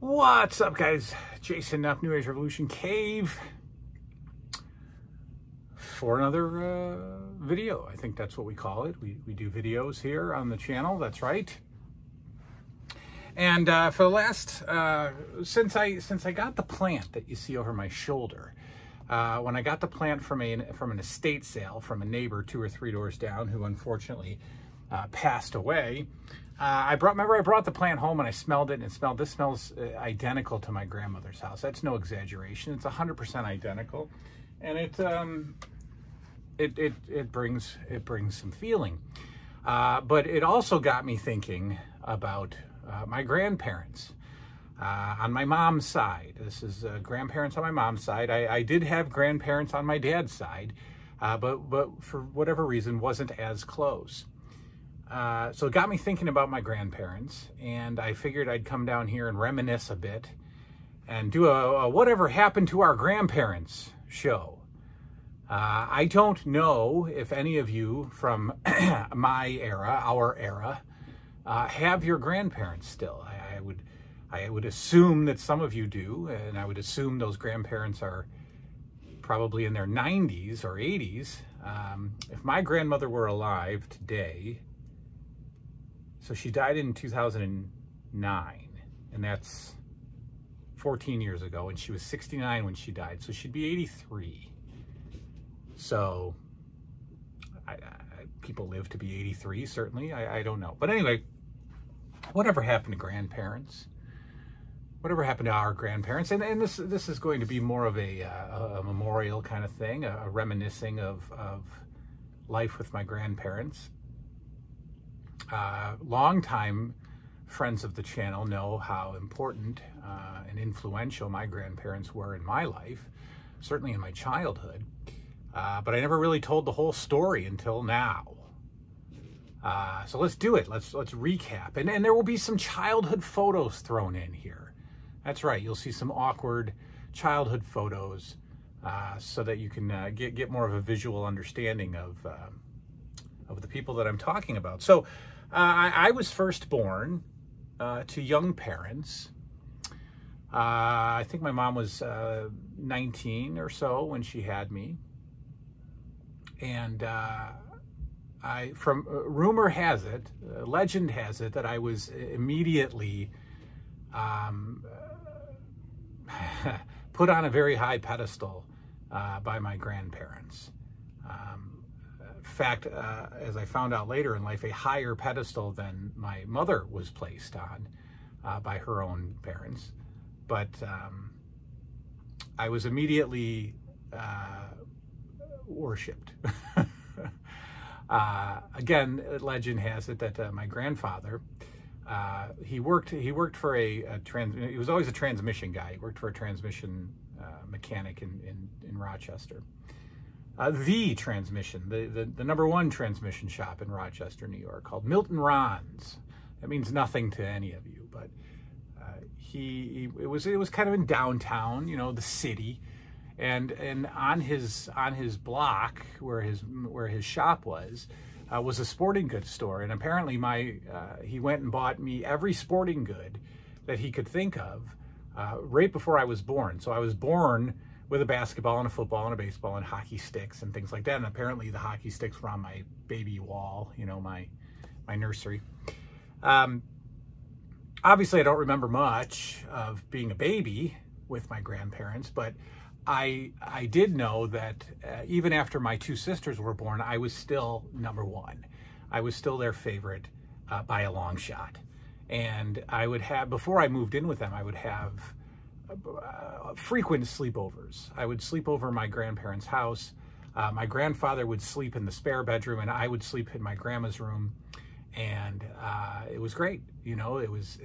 What's up, guys? Jason up, New Age Revolution Cave for another video. I think that's what we call it. We do videos here on the channel. That's right. And for the last since I got the plant that you see over my shoulder, when I got the plant from an estate sale from a neighbor 2 or 3 doors down who unfortunately passed away. I brought the plant home and I smelled it, and this smells identical to my grandmother's house. That's no exaggeration. It's 100% identical, and it brings some feeling. But it also got me thinking about my grandparents on my mom's side. This is grandparents on my mom's side. I did have grandparents on my dad's side, but for whatever reason wasn't as close. So it got me thinking about my grandparents, and I figured I'd come down here and reminisce a bit and do a whatever happened to our grandparents show. I don't know if any of you from my era, our era, have your grandparents still. I would assume that some of you do, and I would assume those grandparents are probably in their 90s or 80s. If my grandmother were alive today, so she died in 2009, and that's 14 years ago, and she was 69 when she died, so she'd be 83. So people live to be 83, certainly. I don't know. But anyway, whatever happened to grandparents? Whatever happened to our grandparents? And this is going to be more of a memorial kind of thing, a reminiscing of life with my grandparents. Longtime friends of the channel know how important and influential my grandparents were in my life, certainly in my childhood. But I never really told the whole story until now. So let's do it. Let's recap. And there will be some childhood photos thrown in here. That's right. You'll see some awkward childhood photos so that you can get more of a visual understanding of the people that I'm talking about. So I was first born to young parents. I think my mom was 19 or so when she had me. And rumor has it, legend has it, that I was immediately put on a very high pedestal by my grandparents. In fact, as I found out later in life, a higher pedestal than my mother was placed on by her own parents. But I was immediately worshipped. Again, legend has it that my grandfather, he worked for he was always a transmission guy. He worked for a transmission mechanic in Rochester. The transmission, the #1 transmission shop in Rochester, New York, called Milton Ron's. That means nothing to any of you, but it was kind of in downtown, you know, the city, and on his block where his shop was a sporting goods store, and apparently he went and bought me every sporting good that he could think of right before I was born. So I was born with a basketball and a football and a baseball and hockey sticks and things like that. And apparently the hockey sticks were on my baby wall, you know, my nursery. Obviously I don't remember much of being a baby with my grandparents, but I did know that even after my 2 sisters were born, I was still #1. I was still their favorite by a long shot. And I would have, before I moved in with them, I would have frequent sleepovers. I would sleep over my grandparents' house. My grandfather would sleep in the spare bedroom, and I would sleep in my grandma's room. And it was great. You know, it was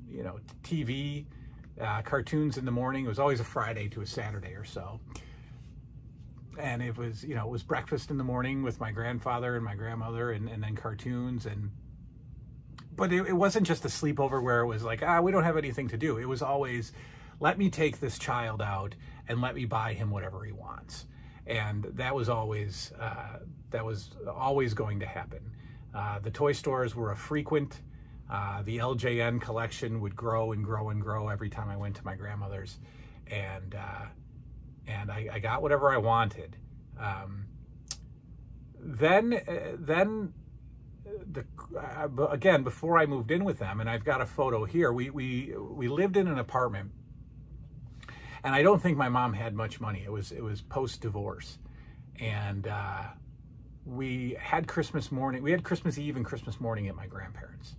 you know, TV, cartoons in the morning. It was always a Friday to a Saturday or so. And it was, you know, it was breakfast in the morning with my grandfather and my grandmother, and then cartoons. But it wasn't just a sleepover where it was like, we don't have anything to do. It was always, let me take this child out and let me buy him whatever he wants. And that was always going to happen. The toy stores were a frequent The LJN collection would grow and grow and grow every time I went to my grandmother's, and I got whatever I wanted. Again, before I moved in with them, and I've got a photo here, we lived in an apartment, and I don't think my mom had much money. It was post-divorce, and we had Christmas Eve and Christmas morning at my grandparents',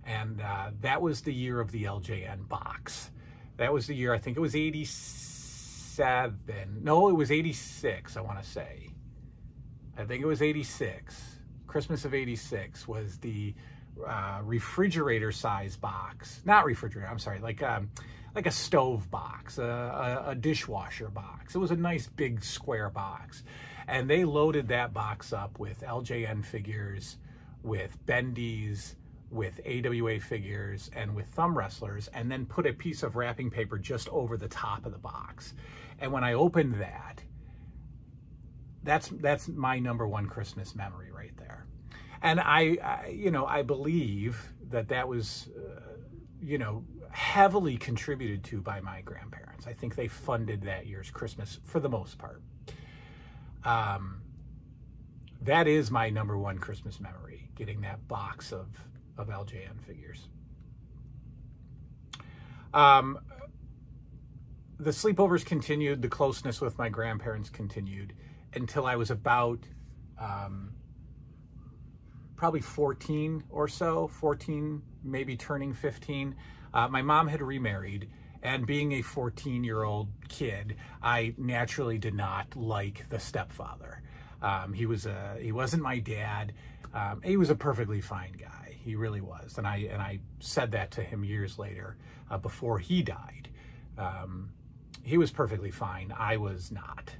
and that was the year of the LJN box. That was the year, I think it was 87. No, it was 86, I want to say. I think it was 86. Christmas of 86 was the refrigerator size box. Not refrigerator, I'm sorry, like a stove box, a dishwasher box. It was a nice big square box. And they loaded that box up with LJN figures, with bendies, with AWA figures, and with thumb wrestlers, and then put a piece of wrapping paper just over the top of the box. And when I opened that, that's my number one Christmas memory right there. And I believe that was, heavily contributed to by my grandparents. I think they funded that year's Christmas for the most part. That is my number one Christmas memory, getting that box of LJN figures. The sleepovers continued, the closeness with my grandparents continued until I was about probably 14 or so, 14, maybe turning 15. My mom had remarried, and being a 14-year-old kid, I naturally did not like the stepfather. He wasn't my dad. He was a perfectly fine guy. He really was. And I said that to him years later, before he died. He was perfectly fine. I was not,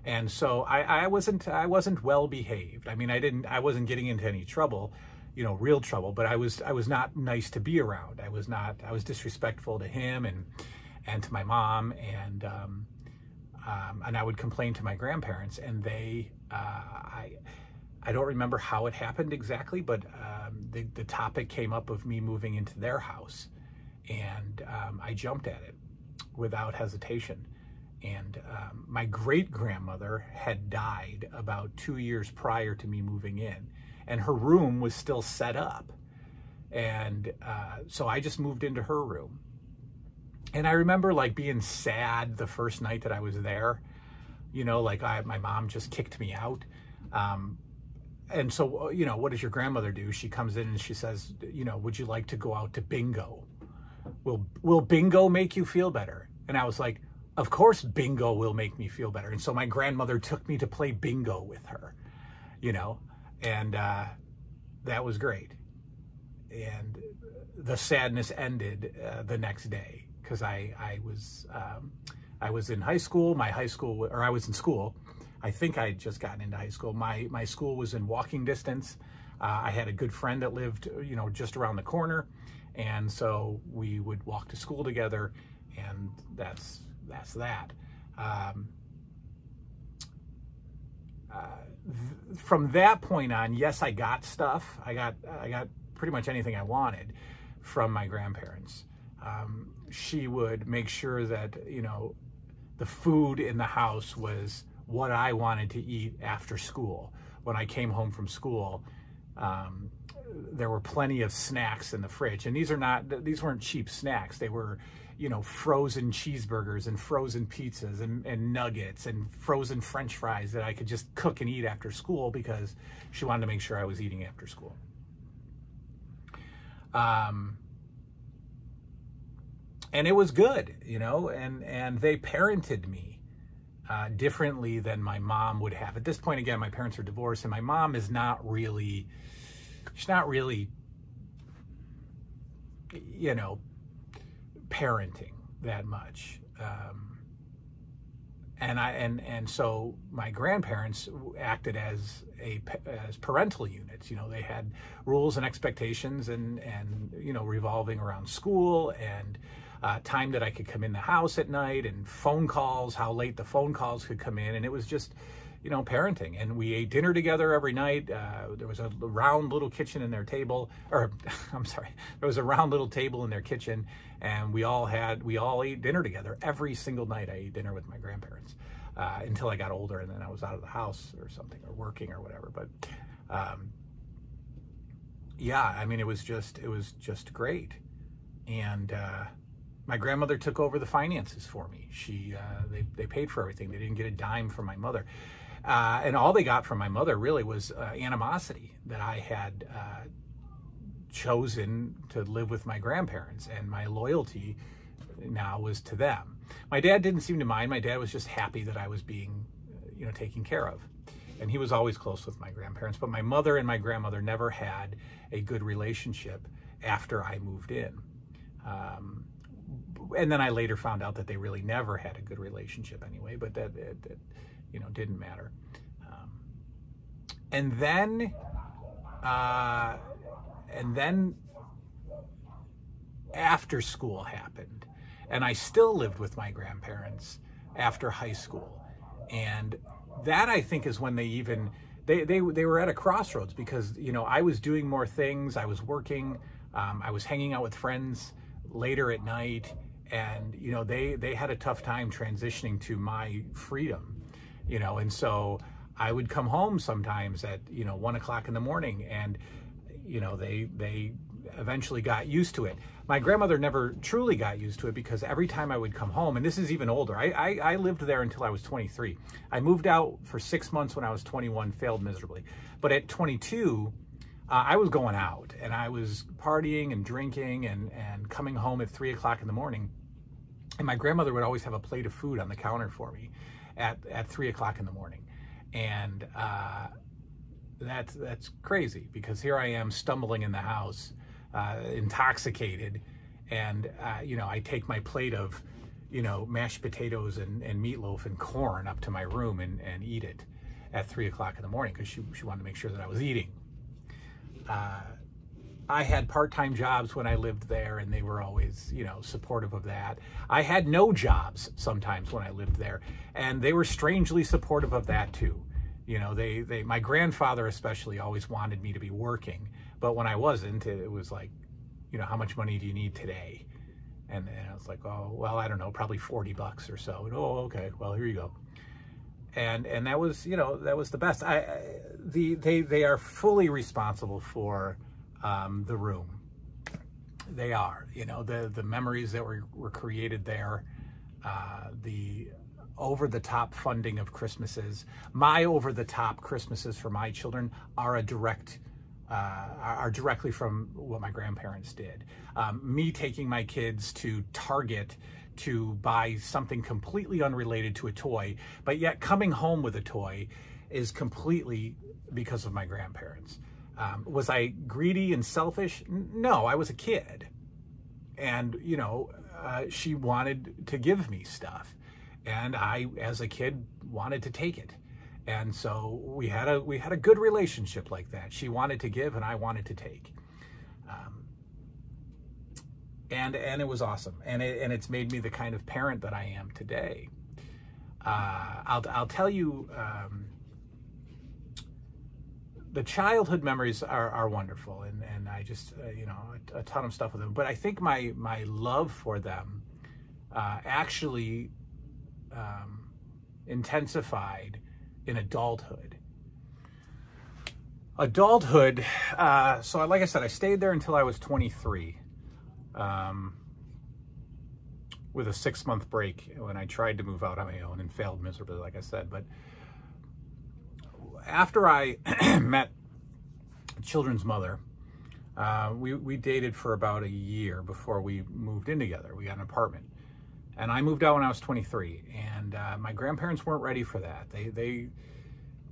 And so I wasn't well behaved. I mean, I wasn't getting into any trouble, real trouble, but I was not nice to be around. I was disrespectful to him and to my mom, and I would complain to my grandparents, and I don't remember how it happened exactly, but the topic came up of me moving into their house, and I jumped at it without hesitation. And my great-grandmother had died about 2 years prior to me moving in, and her room was still set up. And so I just moved into her room. And I remember being sad the first night that I was there, my mom just kicked me out. And so, what does your grandmother do? She comes in and she says, would you like to go out to bingo? Will bingo make you feel better? And I was like, of course bingo will make me feel better. And so my grandmother took me to play bingo with her, and that was great. And the sadness ended the next day, because I was in high school. I was in school. I think I had just gotten into high school. My school was in walking distance. I had a good friend that lived, just around the corner. And so we would walk to school together, and that's that. From that point on, yes, I got stuff. I got pretty much anything I wanted from my grandparents. She would make sure that, the food in the house was what I wanted to eat after school. When I came home from school, there were plenty of snacks in the fridge, and these weren't cheap snacks. They were, frozen cheeseburgers and frozen pizzas and nuggets and frozen French fries that I could just cook and eat after school, because she wanted to make sure I was eating after school. And it was good, and they parented me differently than my mom would have. At this point, again, my parents are divorced, and my mom is not really, parenting that much. And so my grandparents acted as parental units. They had rules and expectations, and revolving around school and time that I could come in the house at night, and phone calls, how late the phone calls could come in. And it was just, parenting. And we ate dinner together every night. There was a round little kitchen in their table, or I'm sorry, there was a round little table in their kitchen, and we all ate dinner together every single night. I ate dinner with my grandparents until I got older, and then I was out of the house or something, or working or whatever. But yeah, I mean, it was just great. And my grandmother took over the finances for me. They paid for everything. They didn't get a dime from my mother. And all they got from my mother really was animosity that I had chosen to live with my grandparents, and my loyalty now was to them. My dad didn't seem to mind. My dad was just happy that I was being, taken care of. And he was always close with my grandparents. But my mother and my grandmother never had a good relationship after I moved in. And then I later found out that they really never had a good relationship anyway, but that didn't matter. And then after school happened, and I still lived with my grandparents after high school. And that, I think, is when they were at a crossroads, because, I was doing more things. I was working. I was hanging out with friends later at night, and they had a tough time transitioning to my freedom, and so I would come home sometimes at 1 o'clock in the morning, and they eventually got used to it. My grandmother never truly got used to it, because every time I would come home, and this is even older, I lived there until I was 23. I moved out for 6 months when I was 21, failed miserably, but at 22 I was going out, and I was partying and drinking and coming home at 3 o'clock in the morning. And my grandmother would always have a plate of food on the counter for me at 3 o'clock in the morning. And that's crazy, because here I am stumbling in the house, intoxicated. And, I take my plate of, mashed potatoes and meatloaf and corn up to my room and eat it at 3 o'clock in the morning, because she wanted to make sure that I was eating. I had part-time jobs when I lived there, and they were always, supportive of that. I had no jobs sometimes when I lived there, and they were strangely supportive of that too. My grandfather especially always wanted me to be working, but when I wasn't, it was like, how much money do you need today? And I was like, oh, well, I don't know, probably $40 or so. And, oh, okay, well, here you go. And that was, that was the best. They are fully responsible for the room. They are, the memories that were created there, the over-the-top funding of Christmases. My over-the-top Christmases for my children are directly from what my grandparents did. Me taking my kids to Target to buy something completely unrelated to a toy, but yet coming home with a toy is completely because of my grandparents. Was I greedy and selfish? No, I was a kid. And, she wanted to give me stuff. And I, as a kid, wanted to take it. And so we had a good relationship like that. She wanted to give, and I wanted to take. And it was awesome. And it's made me the kind of parent that I am today. I'll tell you, the childhood memories are wonderful, and I just, a ton of stuff with them. But I think my love for them actually intensified in adulthood. So like I said, I stayed there until I was 23, with a 6-month break when I tried to move out on my own and failed miserably, like I said. But after I met children's mother, we dated for about a year before we moved in together. We got an apartment, and I moved out when I was 23, and my grandparents weren't ready for that.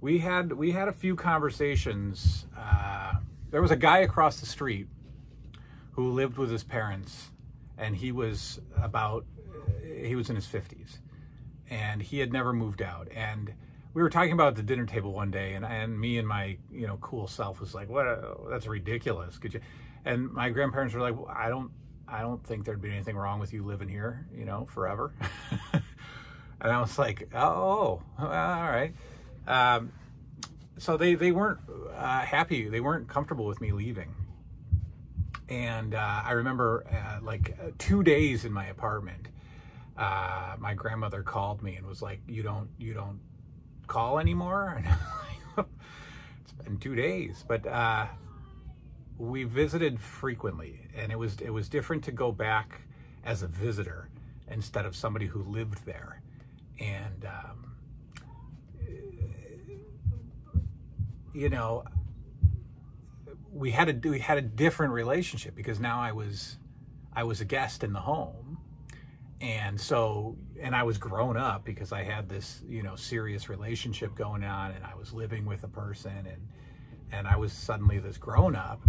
We had a few conversations. There was a guy across the street who lived with his parents, and he was in his 50s, and he had never moved out. And we were talking about at the dinner table one day, and me and my cool self was like, "What? That's ridiculous. Could you?" And my grandparents were like, well, "I don't think there'd be anything wrong with you living here, forever." And I was like, "Oh, all right." So they weren't happy. They weren't comfortable with me leaving. And I remember 2 days in my apartment, my grandmother called me and was like, you don't call anymore? And it's been 2 days. But we visited frequently, and it was different to go back as a visitor instead of somebody who lived there. And we had a different relationship, because now I was a guest in the home, and I was grown up because I had this serious relationship going on, and I was living with a person, and I was suddenly this grown up,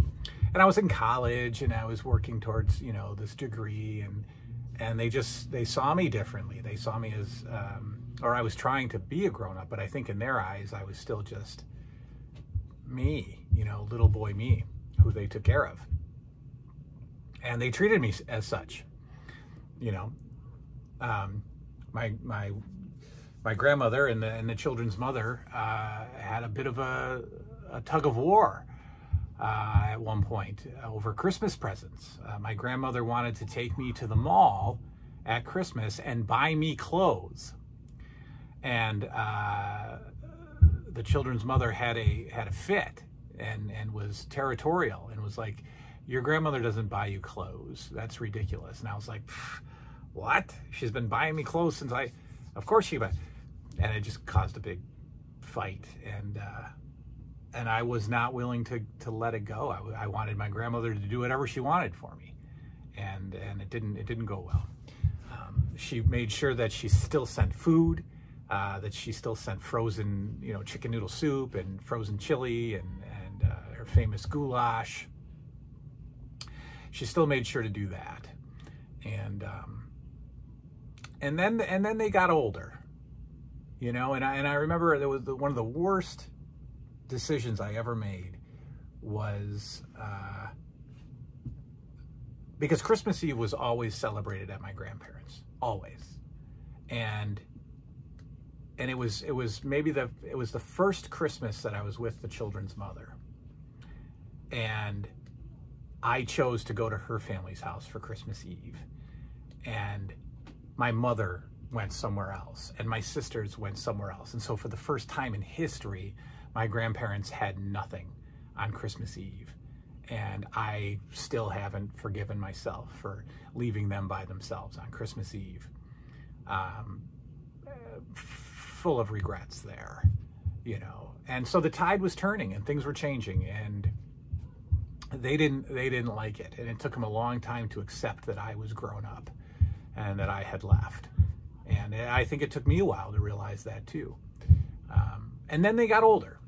and I was in college, and I was working towards this degree, and they saw me differently. They saw me as or I was trying to be a grown up, but I think in their eyes I was still just me, little boy me, who they took care of. And they treated me as such. My grandmother and the children's mother had a bit of a tug of war at one point over Christmas presents. My grandmother wanted to take me to the mall at Christmas and buy me clothes. And the children's mother had a fit and was territorial and was like, your grandmother doesn't buy you clothes. That's ridiculous. And I was like, what? She's been buying me clothes since of course she buy. And it just caused a big fight. And I was not willing to let it go. I wanted my grandmother to do whatever she wanted for me. And it didn't go well. She made sure that she still sent food, that she still sent frozen, chicken noodle soup and frozen chili and her famous goulash. She still made sure to do that. And then they got older, and I remember there was one of the worst decisions I ever made was because Christmas Eve was always celebrated at my grandparents', always, and it was the first Christmas that I was with the children's mother, and I chose to go to her family's house for Christmas Eve, and my mother went somewhere else, and my sisters went somewhere else, and so for the first time in history, my grandparents had nothing on Christmas Eve, and I still haven't forgiven myself for leaving them by themselves on Christmas Eve. Full of regrets there, and so the tide was turning and things were changing, and they didn't like it, and it took them a long time to accept that I was grown up and that I had left, and I think it took me a while to realize that too. And then they got older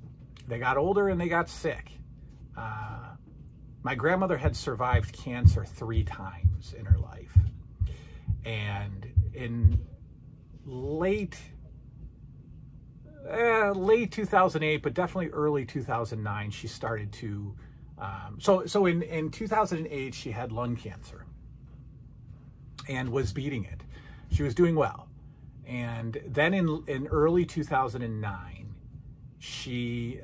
and they got sick. My grandmother had survived cancer 3 times in her life, and in late 2008, but definitely early 2009, she started to, so in 2008, she had lung cancer and was beating it. She was doing well. And then in early 2009, she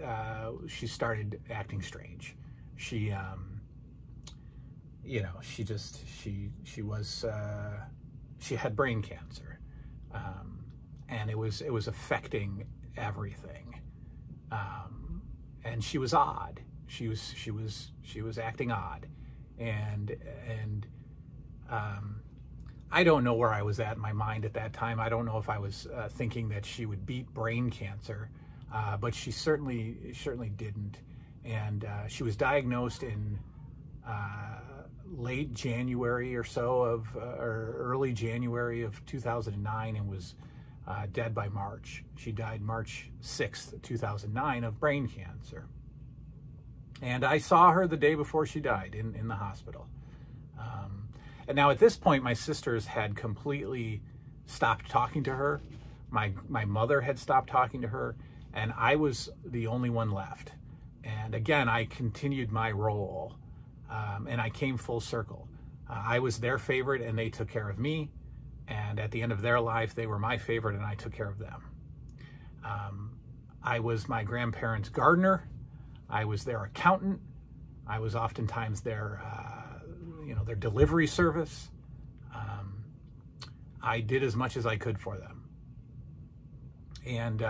started acting strange. She had brain cancer. And it was affecting everything, and she was odd. She was acting odd, and I don't know where I was at in my mind at that time. I don't know if I was thinking that she would beat brain cancer, but she certainly didn't. And she was diagnosed in late January or so or early January of 2009, and was dead by March. She died March 6th, 2009 of brain cancer. And I saw her the day before she died in the hospital. And now at this point, my sisters had completely stopped talking to her. My mother had stopped talking to her, and I was the only one left. And again, I continued my role, and I came full circle. I was their favorite, and they took care of me. And at the end of their life, they were my favorite, and I took care of them. I was my grandparents' gardener. I was their accountant. I was oftentimes their, their delivery service. I did as much as I could for them. And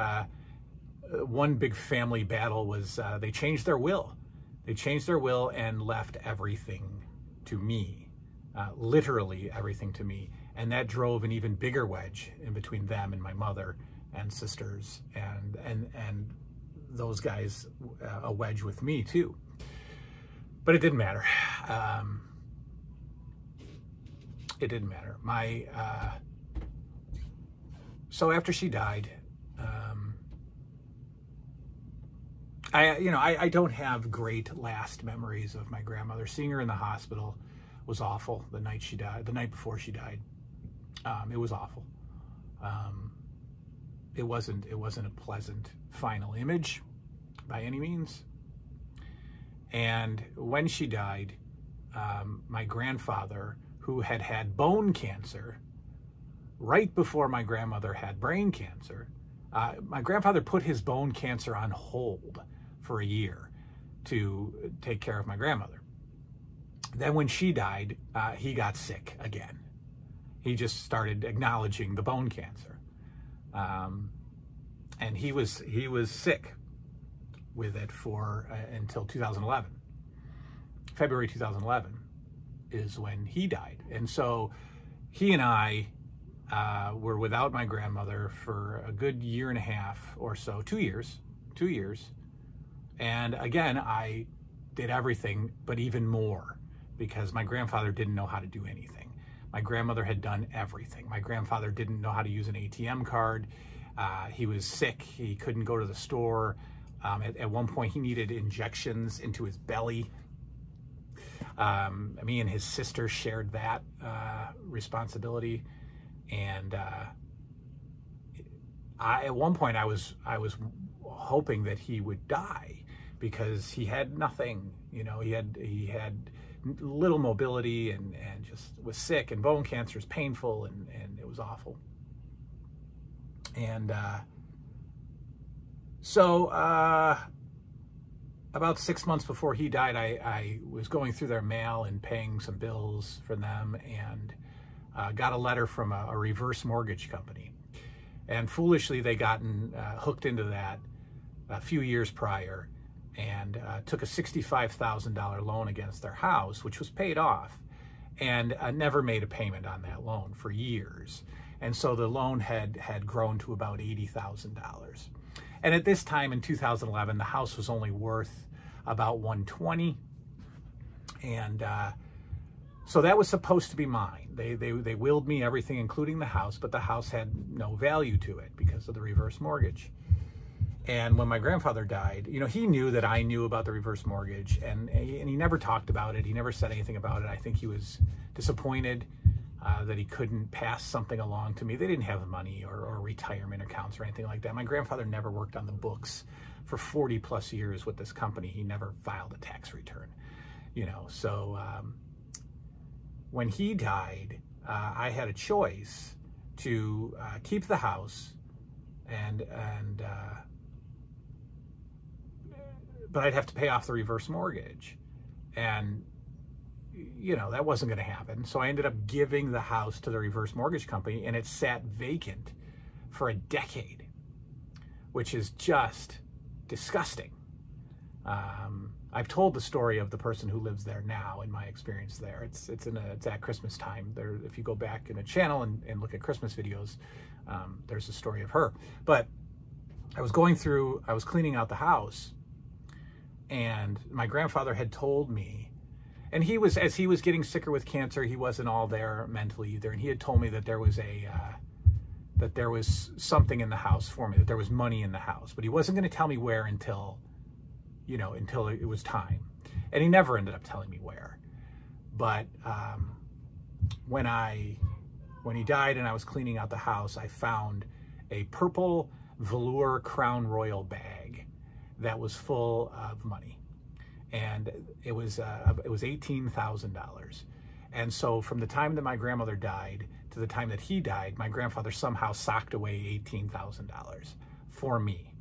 one big family battle was they changed their will. They changed their will and left everything to me, literally everything to me. And that drove an even bigger wedge in between them and my mother and sisters and those guys, a wedge with me too. But it didn't matter. It didn't matter. So after she died, I don't have great last memories of my grandmother. Seeing her in the hospital was awful the night she died, the night before she died. It was awful. It wasn't a pleasant final image by any means. And when she died, my grandfather, who had had bone cancer right before my grandmother had brain cancer, my grandfather put his bone cancer on hold for a year to take care of my grandmother. Then when she died, he got sick again. He just started acknowledging the bone cancer. And he was sick with it for until 2011. February 2011 is when he died. And so he and I were without my grandmother for a good year and a half or so, 2 years. And again, I did everything, but even more, because my grandfather didn't know how to do anything. My grandmother had done everything. My grandfather didn't know how to use an ATM card. He was sick. He couldn't go to the store. At one point, he needed injections into his belly. Me and his sister shared that responsibility. And at one point, I was hoping that he would die because he had nothing. You know, he had little mobility and just was sick, and bone cancer is painful, and it was awful. And so about 6 months before he died, I was going through their mail and paying some bills for them, and got a letter from a reverse mortgage company. And foolishly, they gotten hooked into that a few years prior, and took a $65,000 loan against their house, which was paid off, and never made a payment on that loan for years. And so the loan had grown to about $80,000. And at this time in 2011, the house was only worth about $120,000. And so that was supposed to be mine. They willed me everything, including the house, but the house had no value to it because of the reverse mortgage. And when my grandfather died, you know, he knew that I knew about the reverse mortgage, and he never talked about it. He never said anything about it. I think he was disappointed that he couldn't pass something along to me. They didn't have money or retirement accounts or anything like that. My grandfather never worked on the books for 40 plus years with this company. He never filed a tax return, you know. So when he died, I had a choice to keep the house but I'd have to pay off the reverse mortgage. And, you know, that wasn't going to happen. So I ended up giving the house to the reverse mortgage company, and it sat vacant for a decade, which is just disgusting. I've told the story of the person who lives there now and my experience there. It's at Christmas time. There, if you go back in the channel and look at Christmas videos, there's a story of her. But I was cleaning out the house, and my grandfather had told me, and as he was getting sicker with cancer, he wasn't all there mentally either. And he had told me that there was something in the house for me, that there was money in the house, but he wasn't going to tell me where until it was time. And he never ended up telling me where. But when he died and I was cleaning out the house, I found a purple velour Crown Royal bag that was full of money, and it was $18,000. And so from the time that my grandmother died to the time that he died, my grandfather somehow socked away $18,000 for me.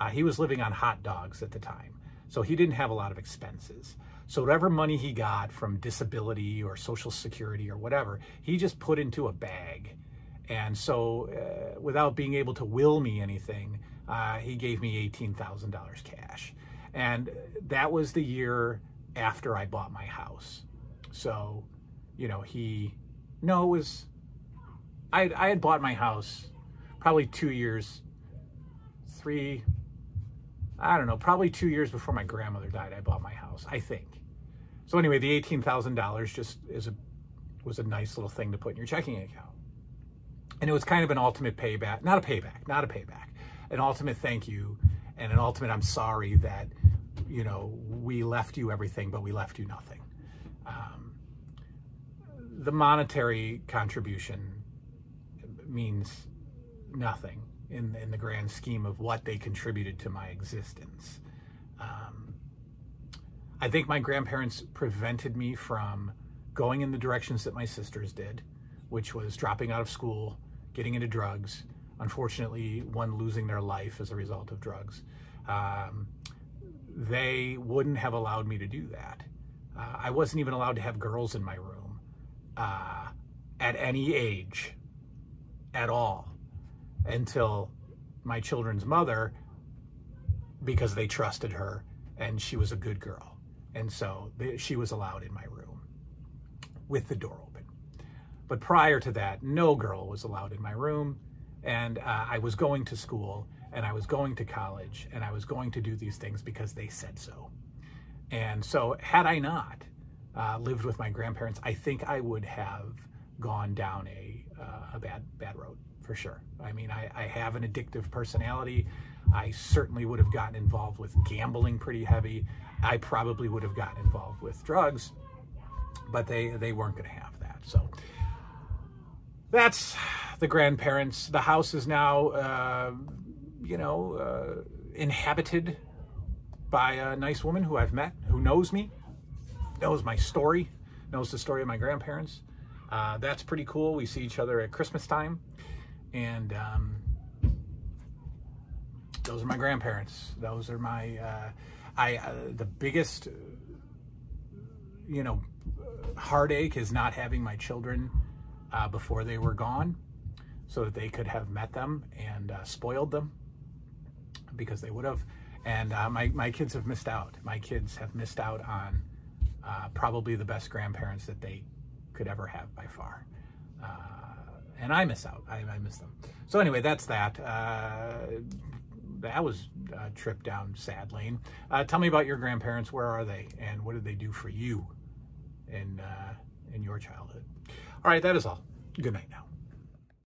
He was living on hot dogs at the time, so he didn't have a lot of expenses. So whatever money he got from disability or Social Security or whatever, he just put into a bag. And so without being able to will me anything, he gave me $18,000 cash. And that was the year after I bought my house. So, you know, I had bought my house probably 2 years, probably 2 years before my grandmother died. I bought my house, I think. So anyway, the $18,000 just was a nice little thing to put in your checking account. And it was kind of an ultimate payback, not a payback, an ultimate thank you and an ultimate I'm sorry that, you know, we left you everything, but we left you nothing. The monetary contribution means nothing in the grand scheme of what they contributed to my existence. I think my grandparents prevented me from going in the directions that my sisters did, which was dropping out of school, getting into drugs, unfortunately, one losing their life as a result of drugs. They wouldn't have allowed me to do that. I wasn't even allowed to have girls in my room at any age at all until my children's mother, because they trusted her and she was a good girl. And so she was allowed in my room with the door open. But prior to that, no girl was allowed in my room. And I was going to school and I was going to college and I was going to do these things because they said so. And so had I not lived with my grandparents, I think I would have gone down a bad road for sure. I mean, I have an addictive personality. I certainly would have gotten involved with gambling pretty heavy. I probably would have gotten involved with drugs, but they weren't going to have that. So that's the grandparents. The house is now, inhabited by a nice woman who I've met, who knows me, knows my story, knows the story of my grandparents. That's pretty cool. We see each other at Christmas time. And those are my grandparents. Those are my, the biggest, heartache is not having my children before they were gone, so that they could have met them and spoiled them, because they would have. And my kids have missed out. My kids have missed out on probably the best grandparents that they could ever have by far. And I miss out. I miss them. So anyway, that's that. That was a trip down sad lane. Tell me about your grandparents. Where are they? And what did they do for you in your childhood? All right, that is all. Good night now.